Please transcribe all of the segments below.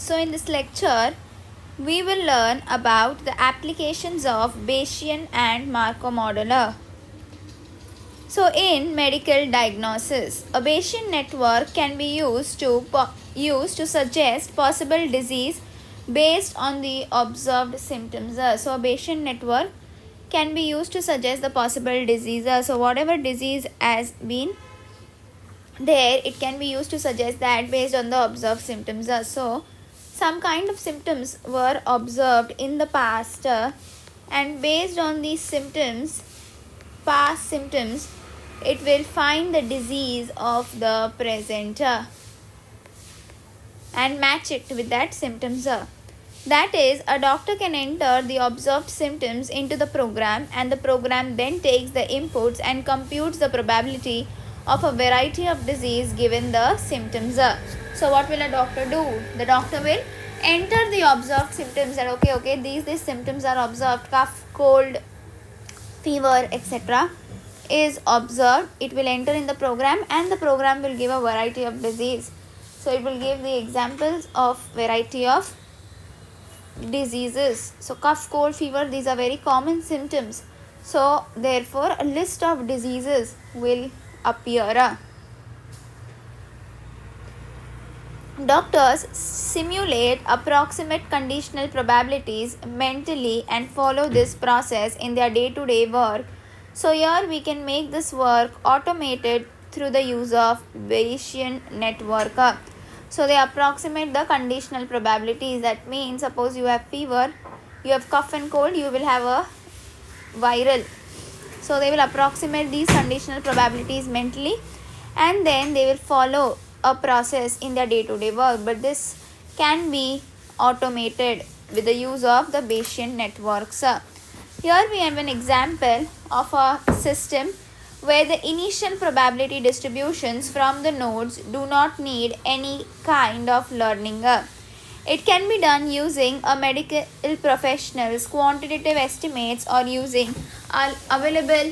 So in this lecture, we will learn about the applications of Bayesian and Markov model. So in medical diagnosis, a Bayesian network can be used to suggest possible disease based on the observed symptoms. So a Bayesian network can be used to suggest the possible disease. So whatever disease has been there, it can be used to suggest that based on the observed symptoms. So some kind of symptoms were observed in the past, and based on these symptoms, past symptoms, it will find the disease of the present and match it with that symptoms. That is, a doctor can enter the observed symptoms into the program, and the program then takes the inputs and computes the probability of a variety of disease given the symptoms. So what will a doctor do? The doctor will enter the observed symptoms that okay, these symptoms are observed, cough, cold, fever, etc. is observed. It will enter in the program, and the program will give a variety of disease. So it will give the examples of variety of diseases. So cough, cold, fever, these are very common symptoms. So therefore a list of diseases will appear. Doctors simulate approximate conditional probabilities mentally and follow this process in their day-to-day work. So here we can make this work automated through the use of Bayesian network. So they approximate the conditional probabilities. That means suppose you have fever, you have cough and cold, you will have a viral. So they will approximate these conditional probabilities mentally, and then they will follow a process in their day-to-day work. But this can be automated with the use of the Bayesian networks. Here we have an example of a system where the initial probability distributions from the nodes do not need any kind of learning. It can be done using a medical professional's quantitative estimates or using available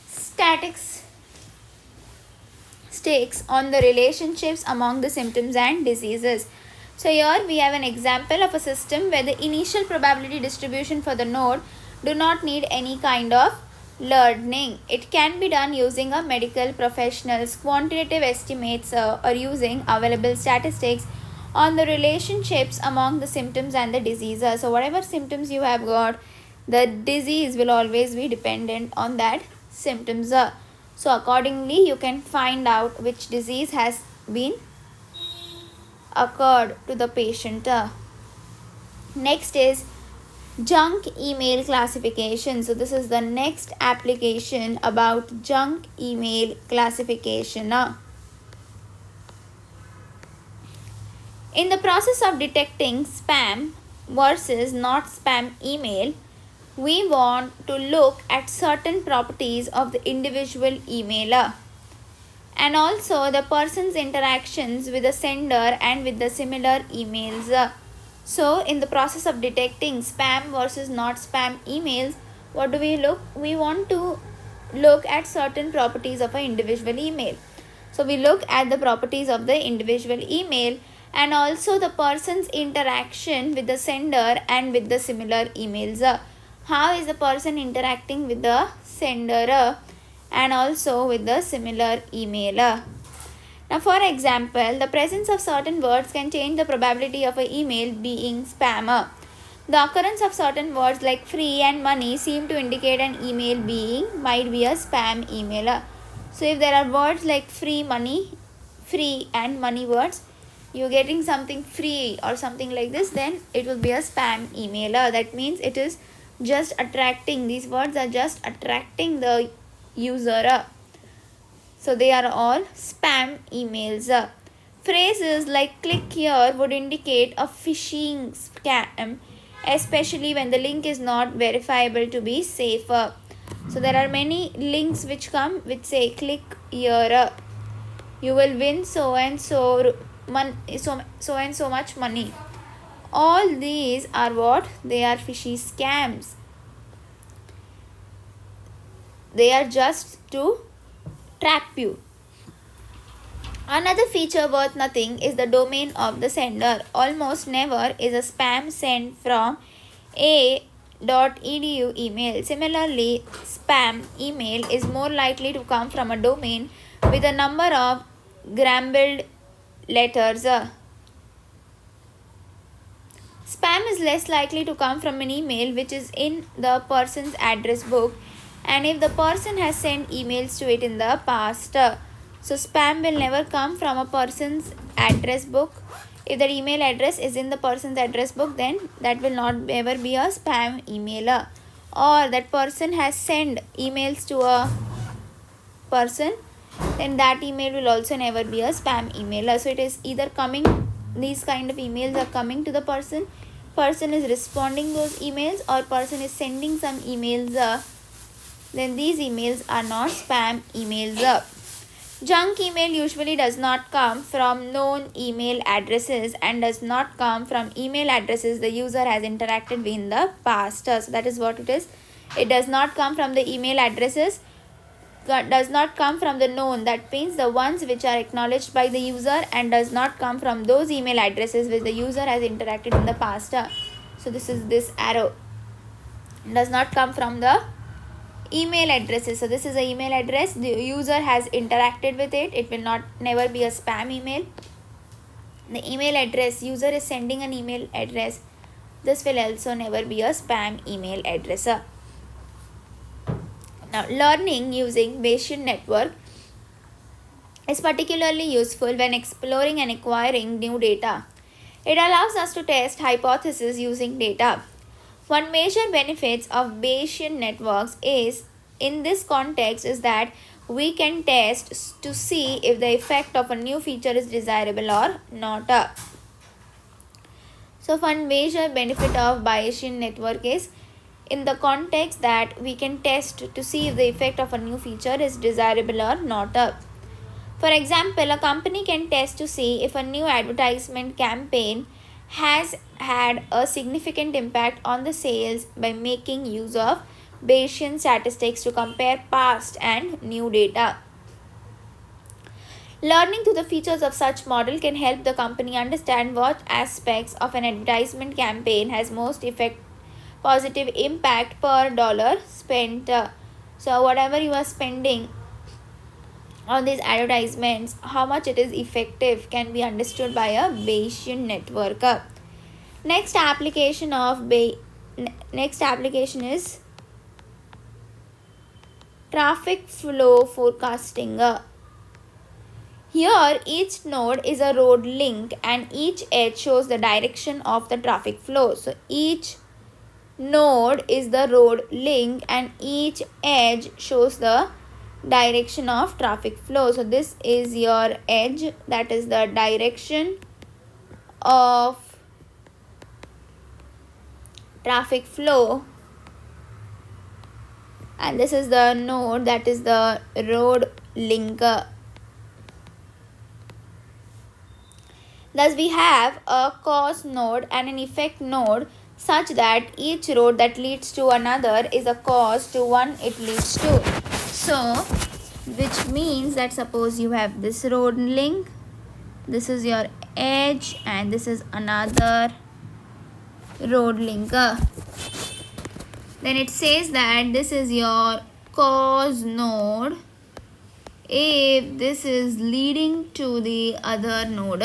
statistics on the relationships among the symptoms and diseases. So here we have an example of a system where the initial probability distribution for the node do not need any kind of learning. It can be done using a medical professional's quantitative estimates or using available statistics on the relationships among the symptoms and the diseases. So whatever symptoms you have got, the disease will always be dependent on that symptoms. So accordingly you can find out which disease has been occurred to the patient. Next is junk email classification. So this is the next application about junk email classification. In the process of detecting spam versus not spam email, we want to look at certain properties of the individual emailer and also the person's interactions with the sender and with the similar emails. So in the process of detecting spam versus not spam emails, what do we look? We want to look at certain properties of an individual email. So we look at the properties of the individual email and also the person's interaction with the sender and with the similar emails. How is the person interacting with the sender and also with the similar emailer? Now for example, the presence of certain words can change the probability of an email being spam. The occurrence of certain words like free and money seem to indicate an email might be a spam emailer. So if there are words like free and money words, you're getting something free or something like this, then it will be a spam emailer. That means it is just attracting, these words are just attracting the user. So they are all spam emails. Phrases like click here would indicate a phishing scam, especially when the link is not verifiable to be safer. So there are many links which come which say click here, you will win so and so much money. All these are what? They are fishy scams. They are just to trap you. Another feature worth nothing is the domain of the sender. Almost never is a spam sent from a.edu email. Similarly, spam email is more likely to come from a domain with a number of garbled letters. Spam is less likely to come from an email which is in the person's address book, and if the person has sent emails to it in the past. So spam will never come from a person's address book. If the email address is in the person's address book, then that will not ever be a spam emailer. Or that person has sent emails to a person, then that email will also never be a spam emailer. So it is either coming, these kind of emails are coming to the person is responding those emails, or person is sending some emails, then these emails are not spam emails. Junk email usually does not come from known email addresses and does not come from email addresses the user has interacted with in the past. So that is what it is. It does not come from the email addresses, does not come from the known, that means the ones which are acknowledged by the user, and does not come from those email addresses which the user has interacted in the past. So this is this arrow, does not come from the email addresses. So this is an email address, the user has interacted with it, it will not never be a spam email. The email address, user is sending an email address, this will also never be a spam email address. Now, learning using Bayesian network is particularly useful when exploring and acquiring new data. It allows us to test hypotheses using data. One major benefits of Bayesian networks is, in this context, is that we can test to see if the effect of a new feature is desirable or not. So, one major benefit of Bayesian network is in the context that we can test to see if the effect of a new feature is desirable or not. For example, a company can test to see if a new advertisement campaign has had a significant impact on the sales by making use of Bayesian statistics to compare past and new data. Learning to the features of such model can help the company understand what aspects of an advertisement campaign has most positive impact per dollar spent. So whatever you are spending on these advertisements, how much it is effective can be understood by a Bayesian network. Next application is traffic flow forecasting. Here each node is a road link and each edge shows the direction of the traffic flow. So each node is the road link and each edge shows the direction of traffic flow. So this is your edge, that is the direction of traffic flow, and this is the node, that is the road link. Thus we have a cause node and an effect node such that each road that leads to another is a cause to one it leads to. So, which means that suppose you have this road link, this is your edge, and this is another road link. Then it says that this is your cause node if this is leading to the other node.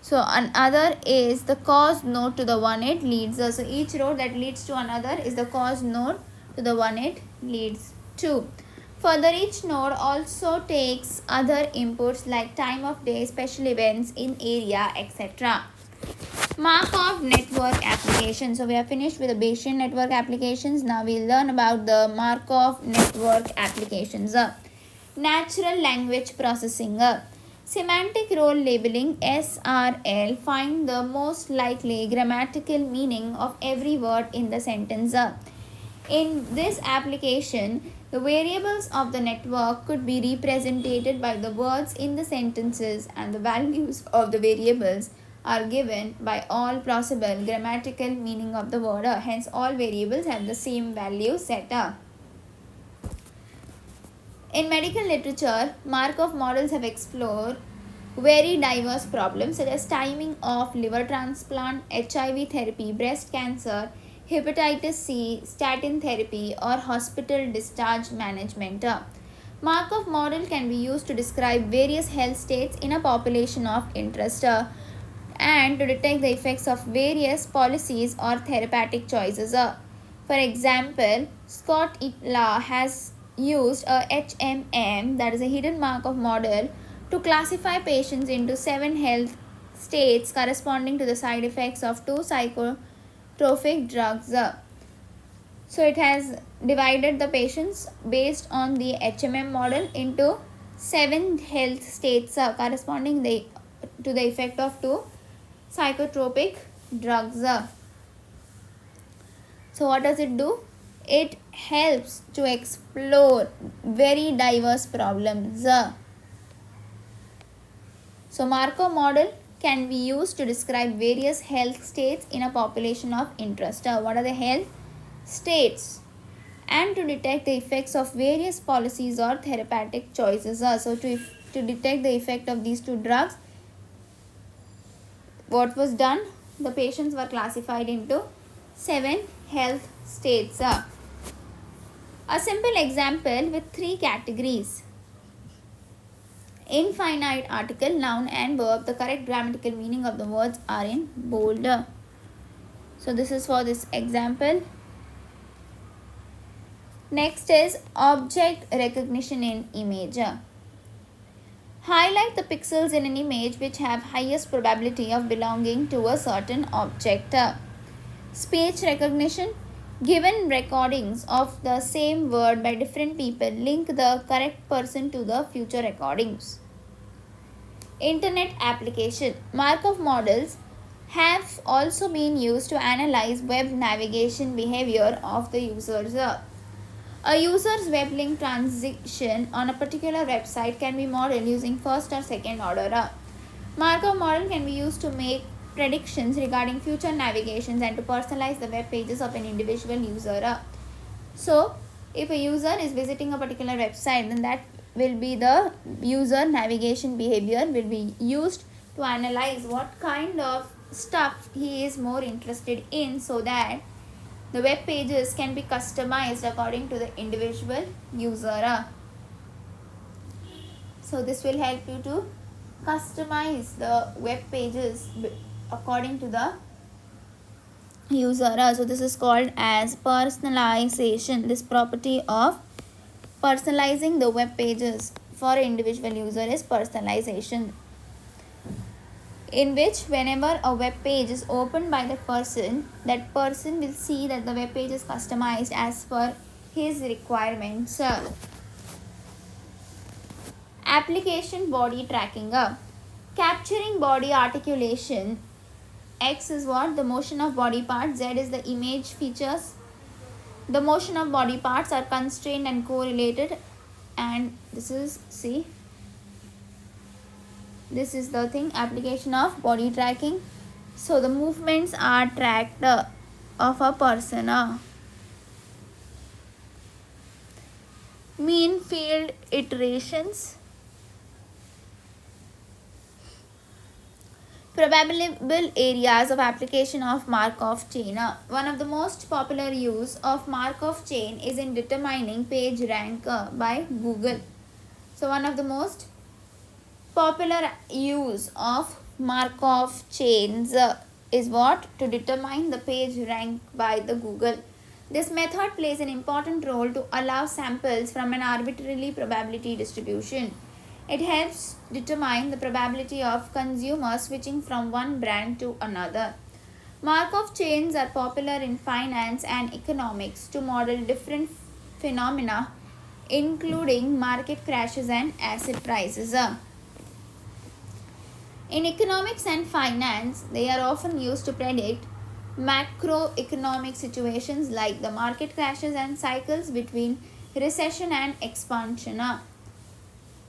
So another is the cause node to the one it leads. So each road that leads to another is the cause node to the one it leads to. Further, each node also takes other inputs like time of day, special events in area, etc. Markov network application. So we are finished with the Bayesian network applications. Now we'll learn about the Markov network applications. Natural language processing. Semantic role labeling SRL, find the most likely grammatical meaning of every word in the sentence. In this application, the variables of the network could be represented by the words in the sentences, and the values of the variables are given by all possible grammatical meaning of the word. Hence, all variables have the same value set. In medical literature, Markov models have explored very diverse problems such as timing of liver transplant, HIV therapy, breast cancer, hepatitis C, statin therapy, or hospital discharge management. Markov model can be used to describe various health states in a population of interest and to detect the effects of various policies or therapeutic choices. For example, Scott Itla has used a HMM, that is a hidden Markov model, to classify patients into 7 health states corresponding to the side effects of 2 psychotropic drugs. So it has divided the patients based on the HMM model into 7 health states corresponding to the effect of 2 psychotropic drugs. So what does it do? It helps to explore very diverse problems. So Markov model can be used to describe various health states in a population of interest. What are the health states? And to detect the effects of various policies or therapeutic choices. So to detect the effect of these 2 drugs, what was done? The patients were classified into 7 health states. A simple example with 3 categories: infinite article, noun and verb. The correct grammatical meaning of the words are in bold. So this is for this example. Next is object recognition in image. Highlight the pixels in an image which have highest probability of belonging to a certain object. Speech recognition. Given recordings of the same word by different people, link the correct person to the future recordings. Internet application. Markov models have also been used to analyze web navigation behavior of the users. A user's web link transition on a particular website can be modeled using first or second order. Markov model can be used to make predictions regarding future navigations and to personalize the web pages of an individual user. So, if a user is visiting a particular website, then that will be the user navigation behavior will be used to analyze what kind of stuff he is more interested in, so that the web pages can be customized according to the individual user. So this will help you to customize the web pages according to the user. So this is called as personalization. This property of personalizing the web pages for individual user is personalization, in which whenever a web page is opened by the person, that person will see that the web page is customized as per his requirements. Application body tracking. Capturing body articulation. X is what? The motion of body parts. Z is the image features. The motion of body parts are constrained and correlated, and this is C. This is the thing, application of body tracking. So the movements are tracked of a person. Mean field iterations. Probable areas of application of Markov chain. One of the most popular use of Markov chain is in determining page rank by Google. So one of the most popular use of Markov chains is what? To determine the page rank by the Google. This method plays an important role to allow samples from an arbitrary probability distribution. It helps determine the probability of consumers switching from one brand to another. Markov chains are popular in finance and economics to model different phenomena, including market crashes and asset prices. In economics and finance, they are often used to predict macroeconomic situations like the market crashes and cycles between recession and expansion.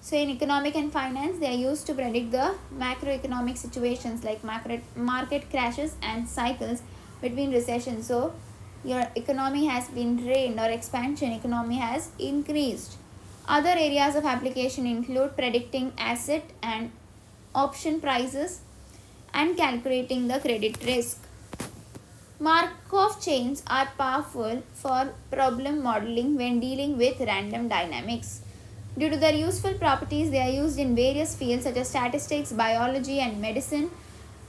So in economic and finance, they are used to predict the macroeconomic situations like market crashes and cycles between recession. So your economy has been drained or expansion economy has increased. Other areas of application include predicting asset and option prices and calculating the credit risk. Markov chains are powerful for problem modeling when dealing with random dynamics. Due to their useful properties, they are used in various fields such as statistics, biology, and medicine,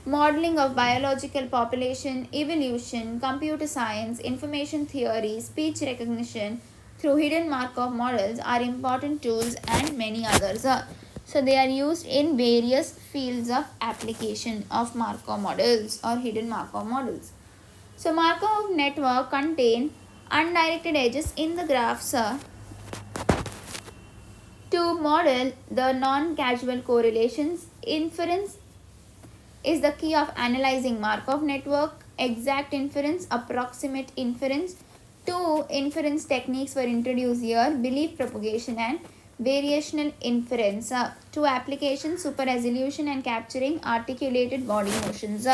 modeling of biological population, evolution, computer science, information theory, speech recognition through hidden Markov models are important tools, and many others are. So they are used in various fields of application of Markov models or hidden Markov models. So Markov network contain undirected edges in the graphs to model the non-causal correlations. Inference is the key of analyzing Markov network. Exact inference, approximate inference. Two inference techniques were introduced here: belief propagation and variational inference. Two applications: super resolution and capturing articulated body motions.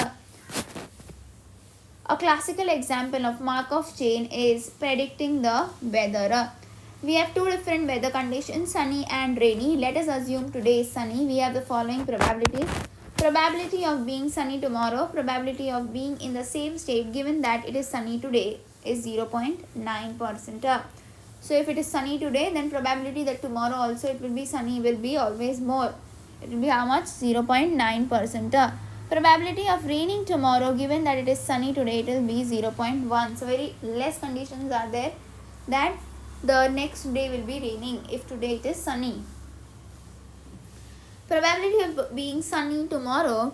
A classical example of Markov chain is predicting the weather. We have two different weather conditions, sunny and rainy. Let us assume today is sunny. We have the following probabilities. Probability of being sunny tomorrow, probability of being in the same state given that it is sunny today is 0.9%. So if it is sunny today, then probability that tomorrow also it will be sunny will be always more. It will be how much? 0.9%. Probability of raining tomorrow given that it is sunny today, it will be 0.1. So very less conditions are there that the next day will be raining if today it is sunny. Probability of being sunny tomorrow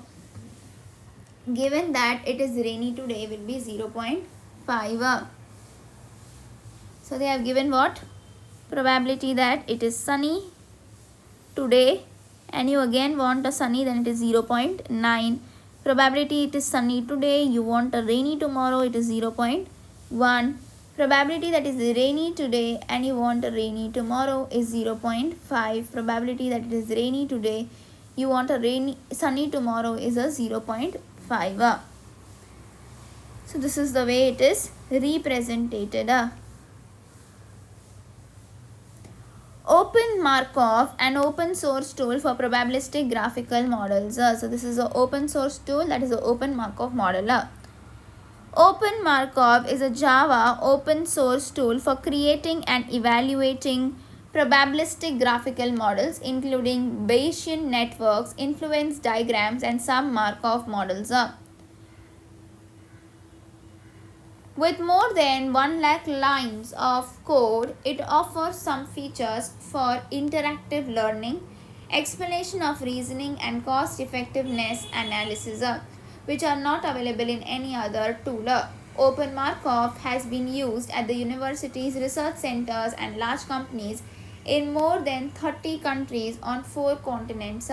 given that it is rainy today will be 0.5. So they have given what? Probability that it is sunny today, and you again want a sunny, then it is 0.9. Probability it is sunny today, you want a rainy tomorrow, it is 0.1. Probability that is rainy today and you want a rainy tomorrow is 0.5. Probability that it is rainy today, you want a sunny tomorrow is a 0.5. So this is the way it is represented. Open Markov, an open source tool for probabilistic graphical models. So this is an open source tool, that is an open Markov model. Open Markov is a Java open source tool for creating and evaluating probabilistic graphical models including Bayesian networks, influence diagrams, and some Markov models. With more than 1 lakh lines of code, it offers some features for interactive learning, explanation of reasoning, and cost-effectiveness analysis, which are not available in any other tool. Open Markov has been used at the universities, research centers, and large companies in more than 30 countries on 4 continents.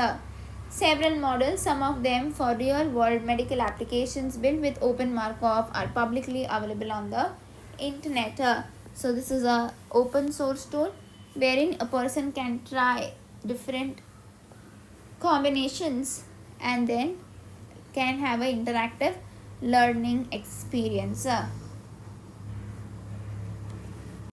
Several models, some of them for real-world medical applications built with Open Markov, are publicly available on the internet. So this is a open source tool wherein a person can try different combinations and then can have an interactive learning experience.